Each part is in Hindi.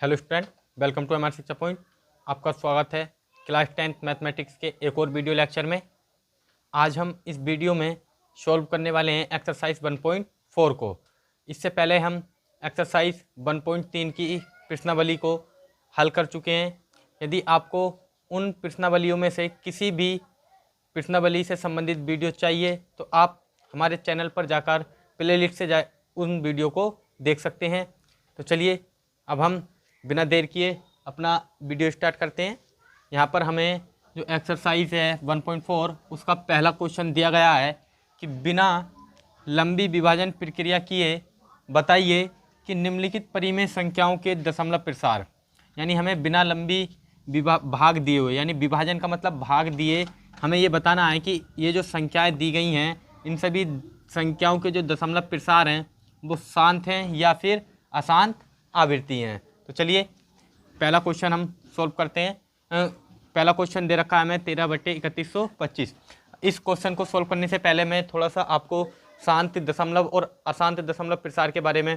हेलो स्टूडेंट, वेलकम टू हमारे शिक्षा पॉइंट। आपका स्वागत है क्लास 10th मैथमेटिक्स के एक और वीडियो लेक्चर में। आज हम इस वीडियो में सॉल्व करने वाले हैं एक्सरसाइज 1.4 को। इससे पहले हम एक्सरसाइज 1.3 की प्रश्नावली को हल कर चुके हैं। यदि आपको उन प्रश्नावलियों में से किसी भी प्रश्नावली से संबंधित वीडियो चाहिए तो आप हमारे चैनल पर जाकर प्लेलिस्ट से उन वीडियो को देख सकते हैं। तो चलिए अब हम बिना देर किए अपना वीडियो स्टार्ट करते हैं। यहाँ पर हमें जो एक्सरसाइज है 1.4 उसका पहला क्वेश्चन दिया गया है कि बिना लंबी विभाजन प्रक्रिया किए बताइए कि निम्नलिखित परिमेय संख्याओं के दशमलव प्रसार। यानी हमें बिना लंबी भाग दिए हुए, यानी विभाजन का मतलब भाग दिए, हमें ये बताना है कि ये जो संख्याएं दी गई हैं इन सभी संख्याओं के जो दशमलव प्रसार हैं वो शांत हैं या फिर अशांत आवृत्ति हैं। तो चलिए पहला क्वेश्चन हम सॉल्व करते हैं। पहला क्वेश्चन दे रखा है हमें 13/3125। इस क्वेश्चन को सॉल्व करने से पहले मैं थोड़ा सा आपको शांत दशमलव और अशांत दशमलव प्रसार के बारे में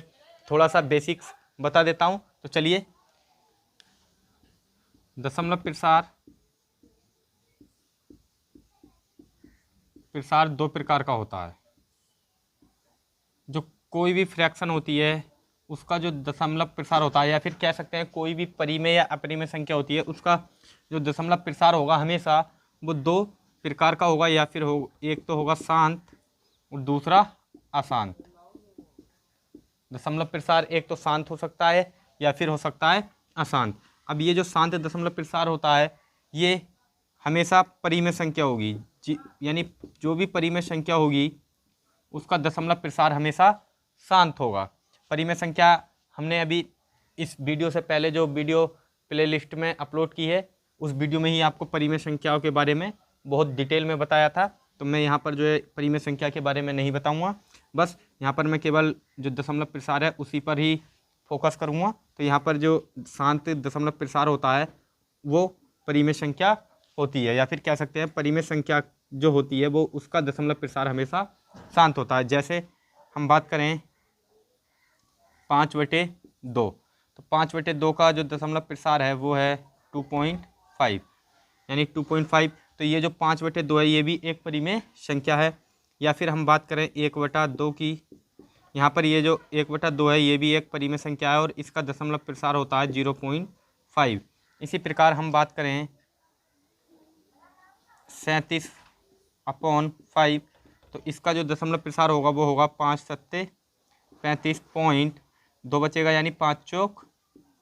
थोड़ा सा बेसिक्स बता देता हूं। तो चलिए, दशमलव प्रसार दो प्रकार का होता है। जो कोई भी फ्रैक्शन होती है उसका जो दशमलव प्रसार होता है, या फिर कह सकते हैं कोई भी परिमेय या अपरिमेय संख्या होती है उसका जो दशमलव प्रसार होगा हमेशा वो दो प्रकार का होगा, या फिर एक तो होगा शांत और दूसरा अशांत। दशमलव प्रसार एक तो शांत हो सकता है या फिर हो सकता है अशांत। अब ये जो शांत दशमलव प्रसार होता है ये हमेशा परिमेय संख्या होगी, यानी जो भी परिमेय संख्या होगी उसका दशमलव प्रसार हमेशा शांत होगा। परिमेय संख्या हमने अभी इस वीडियो से पहले जो वीडियो प्लेलिस्ट में अपलोड की है उस वीडियो में ही आपको परिमेय संख्याओं के बारे में बहुत डिटेल में बताया था। तो मैं यहाँ पर जो है परिमेय संख्या के बारे में नहीं बताऊँगा, बस यहाँ पर मैं केवल जो दशमलव प्रसार है उसी पर ही फोकस करूँगा। तो यहाँ पर जो शांत दशमलव प्रसार होता है वो परिमेय संख्या होती है, या फिर कह सकते हैं परिमेय संख्या जो होती है वो उसका दशमलव प्रसार हमेशा शांत होता है। जैसे हम बात करें 5/2, तो 5/2 का जो दशमलव प्रसार है वो है 2.5, यानी 2.5। तो ये जो 5/2 है ये भी एक परिमेय संख्या है। या फिर हम बात करें 1/2 की, यहाँ पर ये जो 1/2 है ये भी एक परिमेय संख्या है और इसका दशमलव प्रसार होता है 0.5। इसी प्रकार हम बात करें 37/5, तो इसका जो दशमलव प्रसार होगा वो होगा 5×7 35.2 बचेगा, यानी 5 चौक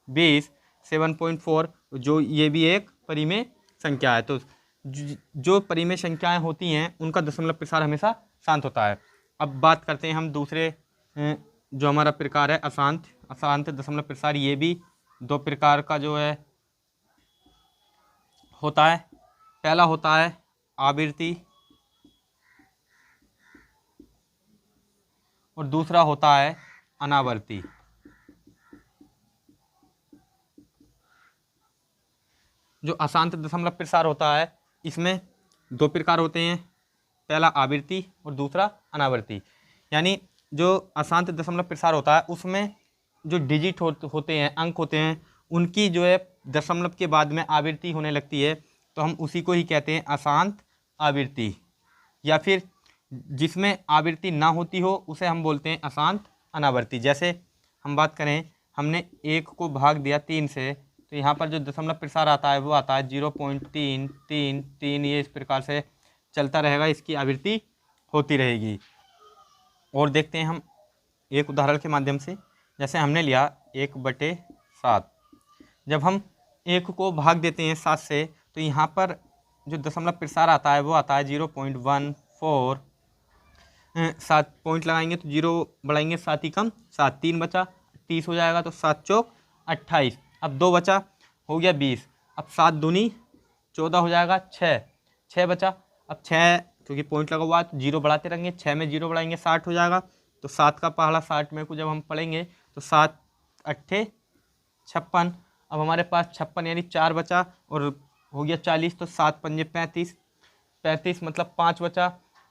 20 7.4, जो ये भी एक परिमेय संख्या है। तो जो परिमेय संख्याएं होती हैं उनका दशमलव प्रसार हमेशा शांत होता है। अब बात करते हैं हम दूसरे जो हमारा प्रकार है अशांत दशमलव प्रसार। ये भी दो प्रकार का जो है होता है। पहला होता है आवृत्ति और दूसरा होता है अनावर्ती। जो अशांत दशमलव प्रसार होता है इसमें दो प्रकार होते हैं, पहला आवृत्ति और दूसरा अनावर्ती। यानी जो अशांत दशमलव प्रसार होता है उसमें जो डिजिट होते हैं, अंक होते हैं, उनकी जो है दशमलव के बाद में आवृत्ति होने लगती है, तो हम उसी को ही कहते हैं अशांत आवृत्ति। या फिर जिसमें आवृत्ति ना होती हो उसे हम बोलते हैं अशांत अनावर्ती। जैसे हम बात करें, हमने 1 को भाग दिया 3 से, तो यहाँ पर जो दशमलव प्रसार आता है वो आता है 0.333। ये इस प्रकार से चलता रहेगा, इसकी आवृत्ति होती रहेगी। और देखते हैं हम एक उदाहरण के माध्यम से। जैसे हमने लिया 1/7, जब हम 1 को भाग देते हैं 7 से, तो यहाँ पर जो दशमलव प्रसार आता है वो आता है 0.14। 7 पॉइंट लगाएंगे तो 0 बढ़ाएंगे 7 ही कम 7, 3 बचा 30 हो जाएगा, तो 7 चौक 28। अब 2 बचा हो गया 20, अब 7 दूनी 14 हो जाएगा, 6 बचा, अब 6 क्योंकि पॉइंट लगा हुआ है तो 0 बढ़ाते रहेंगे, 6 में 0 बढ़ाएंगे 60 हो जाएगा। तो 7 का पहाड़ा 60 में को जब हम पढ़ेंगे तो 7 8 56। अब हमारे पास 56 यानी 4 बचा और हो गया 40, तो 7 पंजे 35 मतलब 5 बचा।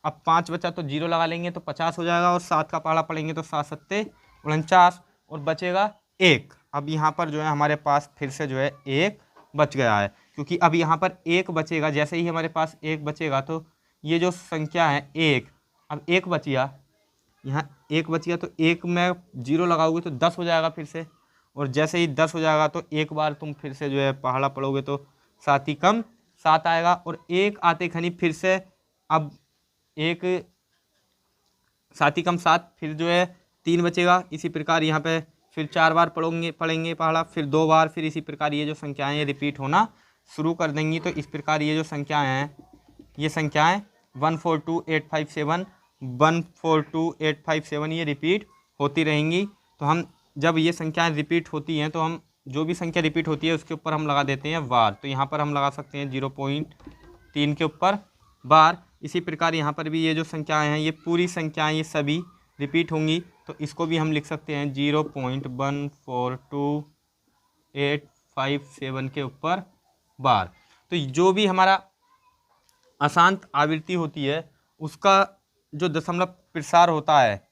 अब 5 बचा तो 0 लगा लेंगे तो 50 हो जाएगा, और 7 का पहाड़ा पढ़ेंगे तो 7 7 49 और बचेगा 1। अब यहाँ पर जो है हमारे पास फिर से जो है एक बच गया है, क्योंकि अब यहाँ पर एक बचेगा। जैसे ही हमारे पास एक बचेगा तो ये जो संख्या है एक, अब एक बचिया, यहाँ एक बच गया तो एक में जीरो लगाओगे तो 10 हो जाएगा फिर से, और जैसे ही 10 हो जाएगा तो एक बार तुम फिर से जो है पहाड़ा पढ़ोगे तो 7 ही कम 7 आएगा, और एक आते खनी फिर से अब एक 7 ही कम 7, फिर जो है 3 बचेगा। इसी प्रकार यहाँ पे फिर 4 बार पढ़ेंगे पहाड़ा, फिर 2 बार, फिर इसी प्रकार ये जो संख्याएँ ये रिपीट होना शुरू कर देंगी। तो इस प्रकार ये जो संख्याएँ हैं, ये संख्याएँ 142857 142857 ये रिपीट होती रहेंगी। तो हम जब ये संख्याएं रिपीट होती हैं तो हम जो भी संख्या रिपीट होती है उसके ऊपर हम लगा देते हैं बार। तो यहाँ पर हम लगा सकते हैं 0.3 के ऊपर बार। इसी प्रकार यहाँ पर भी ये जो संख्याएं हैं ये पूरी संख्याएं ये सभी रिपीट होंगी, तो इसको भी हम लिख सकते हैं 0.142857 के ऊपर बार। तो जो भी हमारा अशांत आवृत्ति होती है उसका जो दशमलव प्रसार होता है,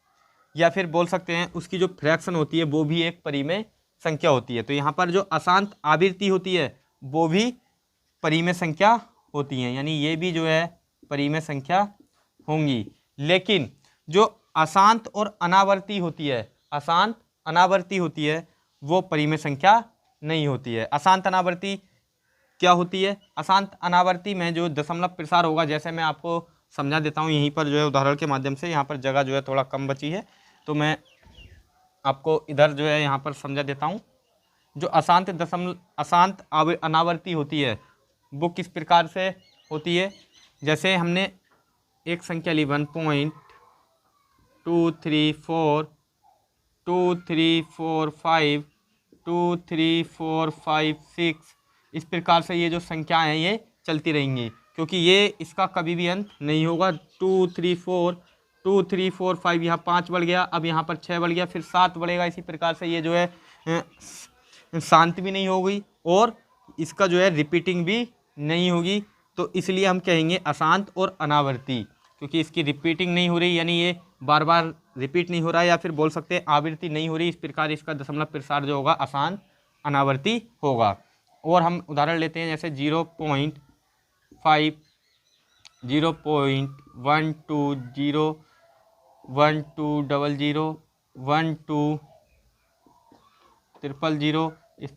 या फिर बोल सकते हैं उसकी जो फ्रैक्शन होती है, वो भी एक परिमेय संख्या होती है। तो यहाँ पर जो अशांत आवृत्ति होती है वो भी परिमेय संख्या होती हैं, यानी ये भी जो है परिमेय संख्या होंगी। लेकिन जो अशांत और अनावर्ती होती है, अशांत अनावर्ती होती है, वो परिमेय संख्या नहीं होती है। अशांत अनावर्ती क्या होती है? अशांत अनावर्ती में जो दशमलव प्रसार होगा, जैसे मैं आपको समझा देता हूँ यहीं पर जो है उदाहरण के माध्यम से। यहाँ पर जगह जो है थोड़ा कम बची है तो मैं आपको इधर जो है यहाँ पर समझा देता हूँ। जो अशांत अनावर्ती होती है वो किस प्रकार से होती है? जैसे हमने एक संख्या ली 1.2345 इस प्रकार से ये जो संख्याएं हैं ये चलती रहेंगी, क्योंकि ये इसका कभी भी अंत नहीं होगा। 2 3 4 5, यहाँ 5 बढ़ गया, अब यहाँ पर 6 बढ़ गया, फिर 7 बढ़ेगा। इसी प्रकार से ये जो है शांत भी नहीं होगी और इसका जो है रिपीटिंग भी नहीं होगी। तो इसलिए हम कहेंगे अशांत और अनावर्ती, क्योंकि इसकी रिपीटिंग नहीं हो रही, यानी ये बार बार रिपीट नहीं हो रहा है, या फिर बोल सकते हैं आवृत्ति नहीं हो रही। इस प्रकार इसका दशमलव प्रसार जो होगा अशांत अनावर्ती होगा। और हम उदाहरण लेते हैं जैसे 0.5 0.120 1200 1200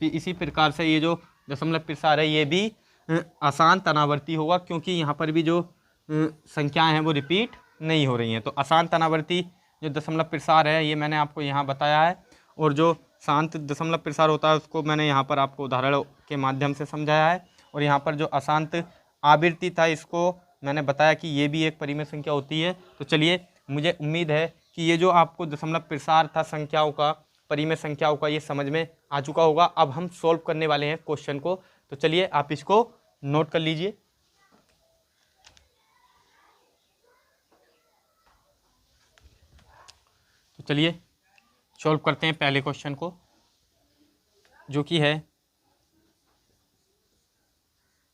इसी प्रकार से ये जो दशमलव प्रसार है ये भी अशांत अनावर्ती होगा, क्योंकि यहाँ पर भी जो संख्याएं हैं वो रिपीट नहीं हो रही हैं। तो अशांत अनावर्ती जो दशमलव प्रसार है ये मैंने आपको यहाँ बताया है, और जो शांत दशमलव प्रसार होता है उसको मैंने यहाँ पर आपको उदाहरण के माध्यम से समझाया है। और यहाँ पर जो अशांत आवृत्ति था इसको मैंने बताया कि ये भी एक परिमेय संख्या होती है। तो चलिए, मुझे उम्मीद है कि ये जो आपको दशमलव प्रसार था संख्याओं का, परिमेय संख्याओं का, ये समझ में आ चुका होगा। अब हम सॉल्व करने वाले हैं क्वेश्चन को, तो चलिए आप इसको नोट कर लीजिए। तो चलिए सॉल्व करते हैं पहले क्वेश्चन को, जो कि है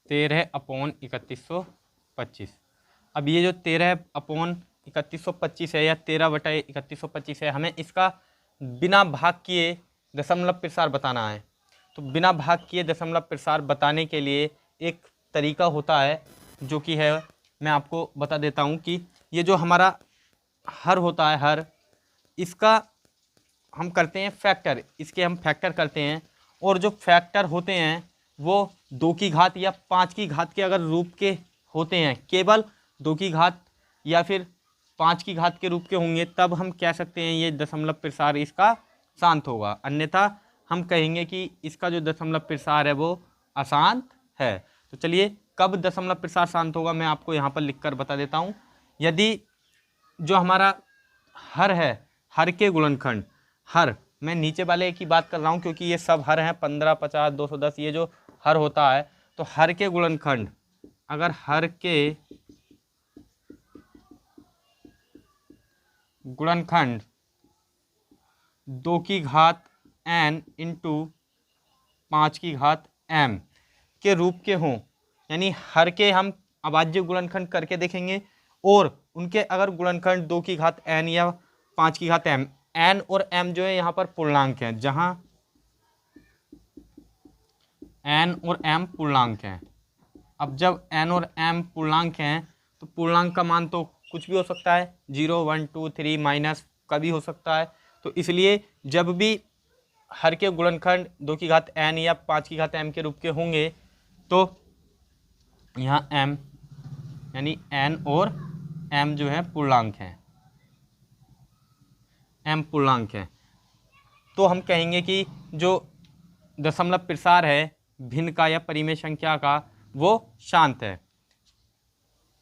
13/3125। अब ये जो 13/3125 है या 13/3125 है, हमें इसका बिना भाग किए दशमलव प्रसार बताना है। तो बिना भाग किए दशमलव प्रसार बताने के लिए एक तरीका होता है, जो कि है, मैं आपको बता देता हूँ कि ये जो हमारा हर होता है, हर, इसका हम करते हैं फैक्टर, इसके हम फैक्टर करते हैं। और जो फैक्टर होते हैं वो 2 की घात या 5 की घात के अगर रूप के होते हैं, केवल 2 की घात या फिर 5 की घात के रूप के होंगे, तब हम कह सकते हैं ये दशमलव प्रसार इसका शांत होगा। अन्यथा हम कहेंगे कि इसका जो दशमलव प्रसार है वो अशांत है। तो चलिए, कब दशमलव प्रसार शांत होगा मैं आपको यहाँ पर लिखकर बता देता हूँ। यदि जो हमारा हर है, हर के गुणनखंड, हर, मैं नीचे वाले की बात कर रहा हूँ क्योंकि ये सब हर हैं, 15, 50, 210, ये जो हर होता है, तो हर के गुणनखंड, अगर हर के गुणनखंड 2 की घात n इंटू 5 की घात m के रूप के हों, यानी हर के हम अभाज्य गुणनखंड करके देखेंगे, और उनके अगर गुणनखंड 2 की घात n या 5 की घात m, n और m जो है यहाँ पर पूर्णांक हैं, जहाँ एन और एम पूर्णांक हैं। अब जब एन और एम पूर्णांक हैं तो पूर्णांक का मान तो कुछ भी हो सकता है, 0, 1, 2, 3 माइनस का भी हो सकता है। तो इसलिए जब भी हर के गुणनखंड 2 की घात एन या 5 की घात एम के रूप के होंगे तो यहाँ एम यानी एन और एम जो है पूर्णांक हैं, एम पूर्णांक है, तो हम कहेंगे कि जो दशमलव प्रसार है भिन्न का या परिमेय संख्या का वो शांत है।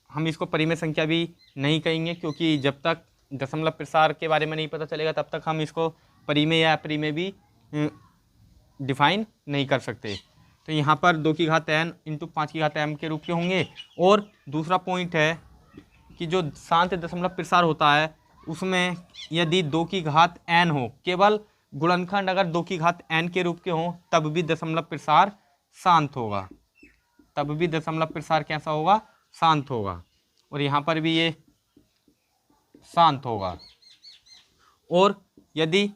हम इसको परिमेय संख्या भी नहीं कहेंगे क्योंकि जब तक दशमलव प्रसार के बारे में नहीं पता चलेगा तब तक हम इसको परिमेय या अपरिमेय भी डिफाइन नहीं कर सकते। तो यहाँ पर 2 की घात एन इंटू 5 की घात एम के रूप के होंगे। और दूसरा पॉइंट है कि जो शांत दशमलव प्रसार होता है उसमें यदि 2 की घात एन हो, केवल गुणनखंड अगर 2 की घात एन के रूप के हों तब भी दशमलव प्रसार शांत होगा, तब भी दशमलव प्रसार कैसा होगा, शांत होगा। और यहाँ पर भी ये शांत होगा। और यदि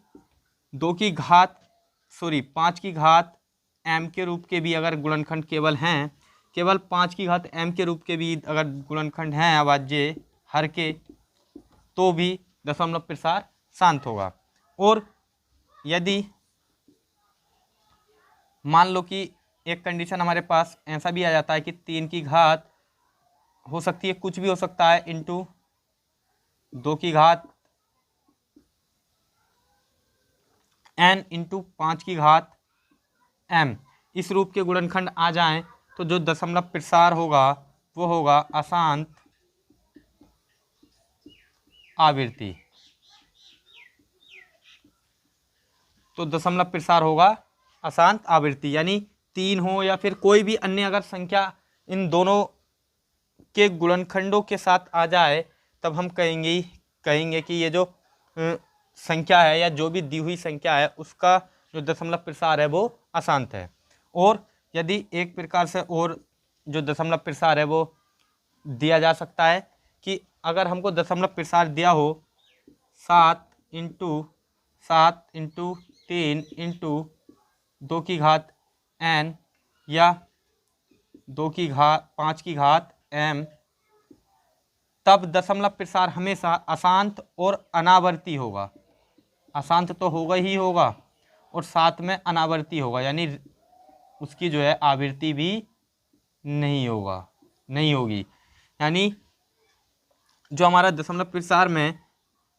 5 की घात एम के रूप के भी अगर गुणनखंड केवल हैं, केवल 5 की घात एम के रूप के भी अगर गुणनखंड हैं अभाज्य हर के, तो भी दशमलव प्रसार शांत होगा। और यदि मान लो कि एक कंडीशन हमारे पास ऐसा भी आ जाता है कि 3 की घात हो सकती है, कुछ भी हो सकता है, इंटू 2 की घात एन इंटू 5 की घात एम, इस रूप के गुणनखंड आ जाएं तो जो दशमलव प्रसार होगा वो होगा अशांत आवृत्ति। तो दशमलव प्रसार होगा अशांत आवृत्ति, यानी 3 हो या फिर कोई भी अन्य अगर संख्या इन दोनों के गुणनखंडों के साथ आ जाए तब हम कहेंगे कि ये जो संख्या है या जो भी दी हुई संख्या है उसका जो दशमलव प्रसार है वो अशांत है। और यदि एक प्रकार से और जो दशमलव प्रसार है वो दिया जा सकता है कि अगर हमको दशमलव प्रसार दिया हो 7 इंटू 3 इंटू 2 की घात एन या 5 की घात एम, तब दशमलव प्रसार हमेशा अशांत और अनावर्ती होगा। अशांत तो होगा ही होगा और साथ में अनावर्ती होगा, यानी उसकी जो है आवृत्ति भी नहीं होगी। यानी जो हमारा दशमलव प्रसार में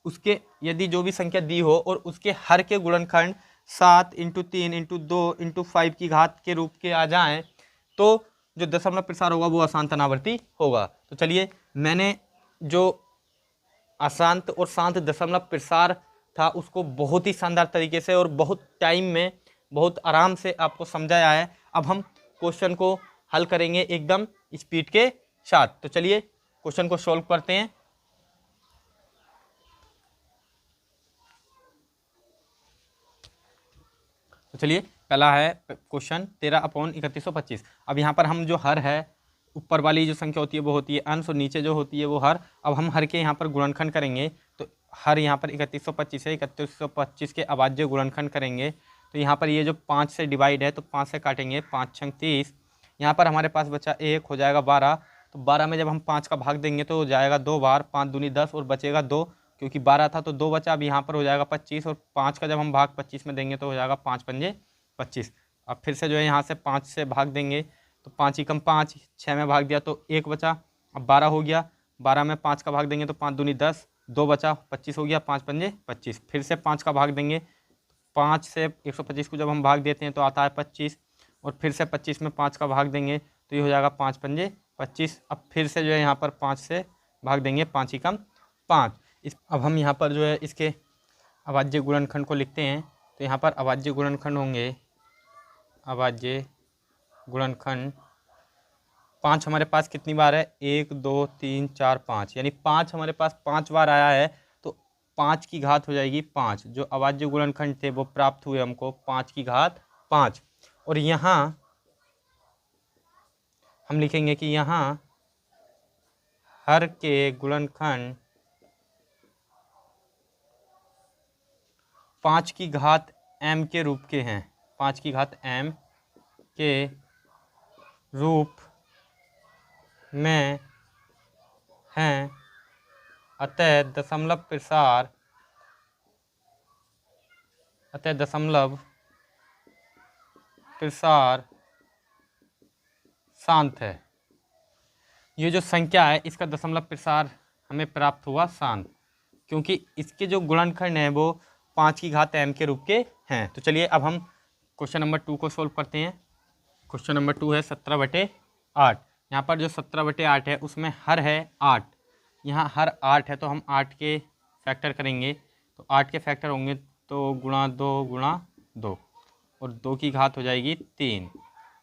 उसके यदि जो भी संख्या दी हो और उसके हर के गुणनखंड 7 इंटू 3 इंटू 2 इंटू 5 की घात के रूप के आ जाएं तो जो दशमलव प्रसार होगा वो अशांत अनावर्ती होगा। तो चलिए, मैंने जो अशांत और शांत दशमलव प्रसार था उसको बहुत ही शानदार तरीके से और बहुत टाइम में बहुत आराम से आपको समझाया है। अब हम क्वेश्चन को हल करेंगे एकदम स्पीड के साथ। तो चलिए क्वेश्चन को सॉल्व करते हैं। तो चलिए, पहला है क्वेश्चन 13/3125। अब यहाँ पर हम जो हर है, ऊपर वाली जो संख्या होती है वो होती है अंश और नीचे जो होती है वो हर। अब हम हर के यहाँ पर गुणनखंड करेंगे तो हर यहाँ पर 3125 है, 3125 के अभाज्य गुणनखंड करेंगे तो यहाँ पर ये जो 5 से डिवाइड है तो 5 से काटेंगे, 5 छंग 30। यहाँ पर हमारे पास बचा 1, हो जाएगा 12। तो 12 में जब हम 5 का भाग देंगे तो हो जाएगा 2 बार, 5 दूनी 10 और बचेगा 2, क्योंकि 12 था तो 2 बचा। अब यहाँ पर हो जाएगा 25 और 5 का जब हम भाग 25 में देंगे तो हो जाएगा 5 पंजे 25। अब फिर से जो है यहाँ से 5 से भाग देंगे तो 5 ही कम 5, 6 में भाग दिया तो 1 बचा। अब 12 हो गया, 12 में 5 का भाग देंगे तो 5 दूनी 10, 2 बचा, 25 हो गया, 5 पंजे 25। फिर से 5 का भाग देंगे, 5 से 125 को जब हम भाग देते हैं तो आता है 25 और फिर से 25 में 5 का भाग देंगे तो ये हो जाएगा 5 पंजे 25। अब फिर से जो है यहाँ पर 5 से भाग देंगे, 5 ही कम 5। अब हम यहाँ पर जो है इसके अभाज्य गुणनखंड को लिखते हैं। तो यहाँ पर अभाज्य गुणनखंड होंगे, अभाज्य गुणनखंड 5 हमारे पास कितनी बार है, 1 2 3 4 5, यानी 5 हमारे पास 5 बार आया है तो 5 की घात हो जाएगी 5। जो अभाज्य गुणनखंड थे वो प्राप्त हुए हमको 5 की घात 5। और यहाँ हम लिखेंगे कि यहाँ हर के गुणनखंड 5 की घात m के रूप के हैं, 5 की घात m के रूप में हैं, अतः दशमलव प्रसार शांत है। ये जो संख्या है इसका दशमलव प्रसार हमें प्राप्त हुआ शांत, क्योंकि इसके जो गुणनखंड हैं वो 5 की घात m के रूप के हैं। तो चलिए अब हम क्वेश्चन नंबर 2 को सोल्व करते हैं। क्वेश्चन नंबर 2 है 17/8। यहाँ पर जो 17/8 है उसमें हर है 8, यहाँ हर 8 है तो हम 8 के फैक्टर करेंगे, तो 8 के फैक्टर होंगे तो गुणा 2 गुणा 2, और 2 की घात हो जाएगी 3,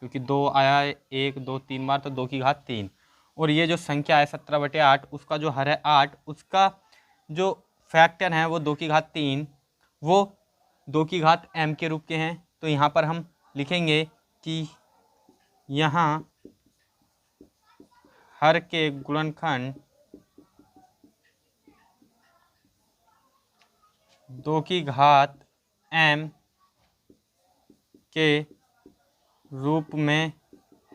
क्योंकि 2 आया 1 2 3 बार, तो 2 की घात 3। और ये जो संख्या है 17/8 उसका जो हर है 8, उसका जो फैक्टर हैं वो 2 की घात 3, वो 2 की घात m के रूप के हैं। तो यहाँ पर हम लिखेंगे कि यहाँ हर के गुणनखंड 2 की घात m के रूप में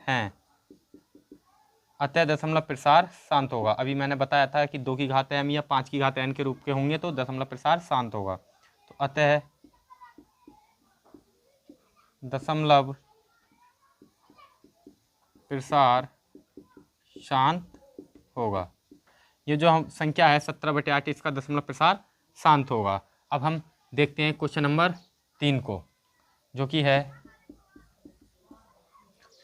हैं, अतः दशमलव प्रसार शांत होगा। अभी मैंने बताया था कि 2 की घात m या 5 की घात n के रूप के होंगे तो दशमलव प्रसार शांत होगा। तो अतः दशमलव प्रसार शांत होगा। ये जो हम संख्या है 17/8 इसका दशमलव प्रसार शांत होगा। अब हम देखते हैं क्वेश्चन नंबर 3 को, जो कि है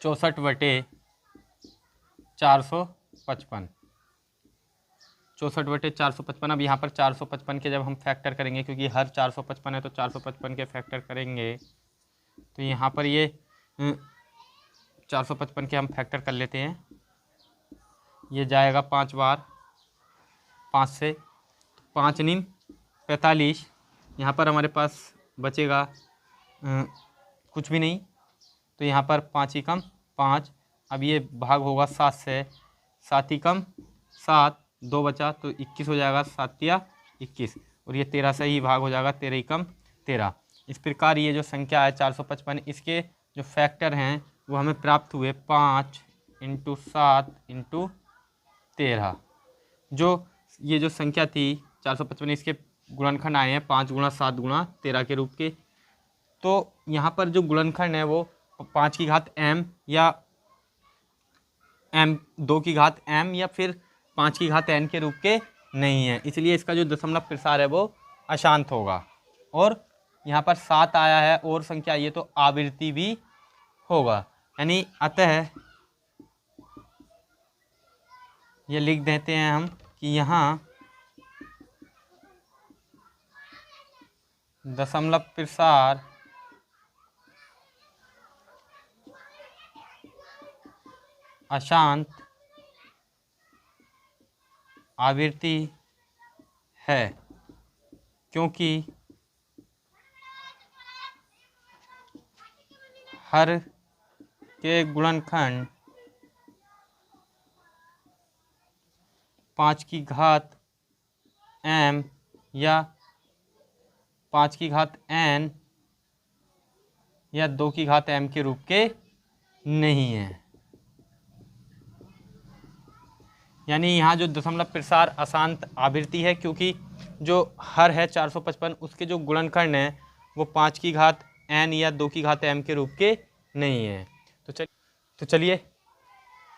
64/455। 64/455। अब यहाँ पर 455 के जब हम फैक्टर करेंगे, क्योंकि हर 455 है तो 455 के फैक्टर करेंगे, तो यहाँ पर ये 455 के हम फैक्टर कर लेते हैं। ये जाएगा 5 बार, 5 से 5 × 45। यहाँ पर हमारे पास बचेगा कुछ भी नहीं, तो यहाँ पर 5 ही कम 5। अब ये भाग होगा 7 से, 7 ही कम 7, 2 बचा तो 21 हो जाएगा, 7 या 21, और ये 13 से ही भाग हो जाएगा, 13 ही कम 13। इस प्रकार ये जो संख्या है 455, इसके जो फैक्टर हैं वो हमें प्राप्त हुए 5 × 7 × 13। जो ये जो संख्या थी 455, इसके गुणनखंड आए हैं 5 × 7 × 13 के रूप के। तो यहाँ पर जो गुणनखंड है वो 5 की घात m या 2 की घात m या फिर 5 की घात n के रूप के नहीं है, इसलिए इसका जो दशमलव प्रसार है वो अशांत होगा। और यहाँ पर 7 आया है और संख्या ये तो आवृत्ति भी होगा, यानी अतः ये लिख देते हैं हम कि यहाँ दशमलव प्रसार अशांत आवृत्ति है, क्योंकि हर के गुणनखंड 5 की घात m या 5 की घात n या 2 की घात m के रूप के नहीं है। यानी यहाँ जो दशमलव प्रसार अशांत आवृत्ति है, क्योंकि जो हर है 455 उसके जो गुणनखंड हैं वो 5 की घात n या 2 की घात m के रूप के नहीं है। तो चलिए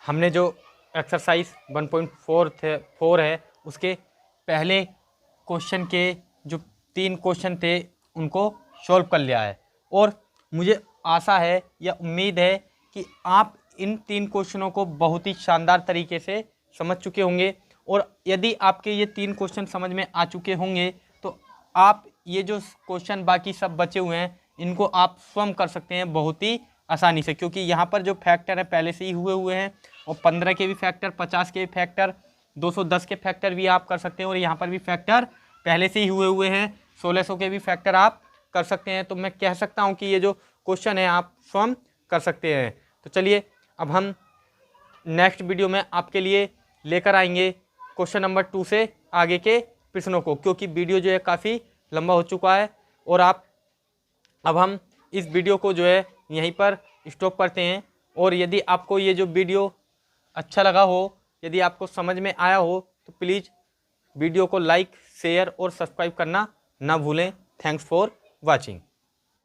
हमने जो एक्सरसाइज 1.4 है उसके पहले क्वेश्चन के जो 3 क्वेश्चन थे उनको सॉल्व कर लिया है, और मुझे आशा है या उम्मीद है कि आप इन 3 क्वेश्चनों को बहुत ही शानदार तरीके से समझ चुके होंगे। और यदि आपके ये 3 क्वेश्चन समझ में आ चुके होंगे तो आप ये जो क्वेश्चन बाकी सब बचे हुए हैं इनको आप स्वयं कर सकते हैं बहुत ही आसानी से, क्योंकि यहाँ पर जो फैक्टर है पहले से ही हुए हैं, और 15 के भी फैक्टर, 50 के भी फैक्टर, 210 के फैक्टर भी आप कर सकते हैं, और यहाँ पर भी फैक्टर पहले से ही हुए हैं, 1600 के भी फैक्टर आप कर सकते हैं। तो मैं कह सकता हूँ कि ये जो क्वेश्चन है आप स्वयं कर सकते हैं। तो चलिए अब हम नेक्स्ट वीडियो में आपके लिए लेकर आएंगे क्वेश्चन नंबर 2 से आगे के प्रश्नों को, क्योंकि वीडियो जो है काफ़ी लंबा हो चुका है। और अब हम इस वीडियो को जो है यहीं पर स्टॉप करते हैं। और यदि आपको ये जो वीडियो अच्छा लगा हो, यदि आपको समझ में आया हो, तो प्लीज़ वीडियो को लाइक, शेयर और सब्सक्राइब करना ना भूलें। Thanks for watching.